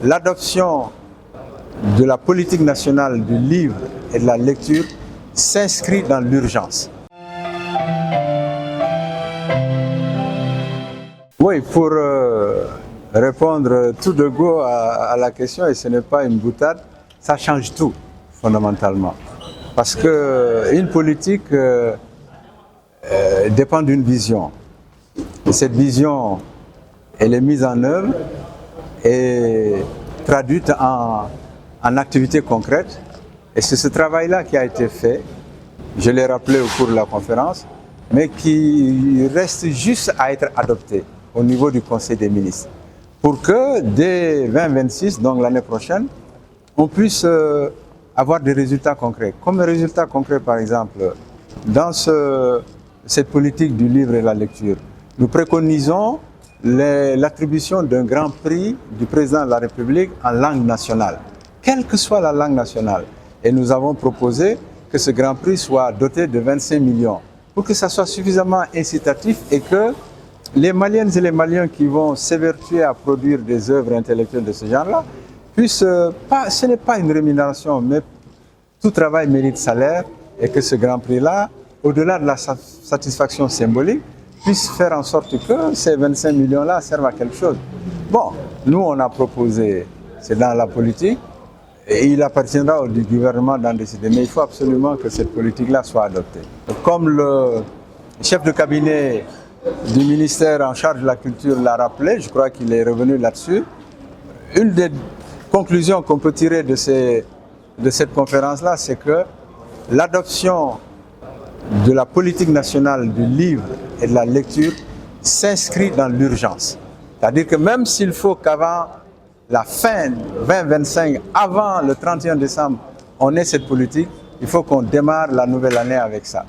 L'adoption de la politique nationale du livre et de la lecture s'inscrit dans l'urgence. Oui, pour répondre tout de go à la question, et ce n'est pas une boutade, ça change tout, fondamentalement. Parce qu'une politique dépend d'une vision. Et cette vision, elle est mise en œuvre et traduite en activités concrètes. Et c'est ce travail-là qui a été fait, je l'ai rappelé au cours de la conférence, mais qui reste juste à être adopté au niveau du Conseil des ministres. Pour que dès 2026, donc l'année prochaine, on puisse avoir des résultats concrets. Comme résultat concret, par exemple, dans cette politique du livre et de la lecture, nous préconisons l'attribution d'un grand prix du président de la République en langue nationale, quelle que soit la langue nationale. Et nous avons proposé que ce grand prix soit doté de 25 millions pour que ça soit suffisamment incitatif et que les Maliennes et les Maliens qui vont s'évertuer à produire des œuvres intellectuelles de ce genre-là puissent, ce n'est pas une rémunération, mais tout travail mérite salaire et que ce grand prix-là, au-delà de la satisfaction symbolique, puisse faire en sorte que ces 25 millions-là servent à quelque chose. Bon, nous on a proposé, c'est dans la politique, et il appartiendra au gouvernement d'en décider, mais il faut absolument que cette politique-là soit adoptée. Comme le chef de cabinet du ministère en charge de la culture l'a rappelé, je crois qu'il est revenu là-dessus, une des conclusions qu'on peut tirer de cette conférence-là, c'est que l'adoption de la politique nationale du livre et de la lecture s'inscrit dans l'urgence. C'est-à-dire que même s'il faut qu'avant la fin 2025, avant le 31 décembre, on ait cette politique, il faut qu'on démarre la nouvelle année avec ça.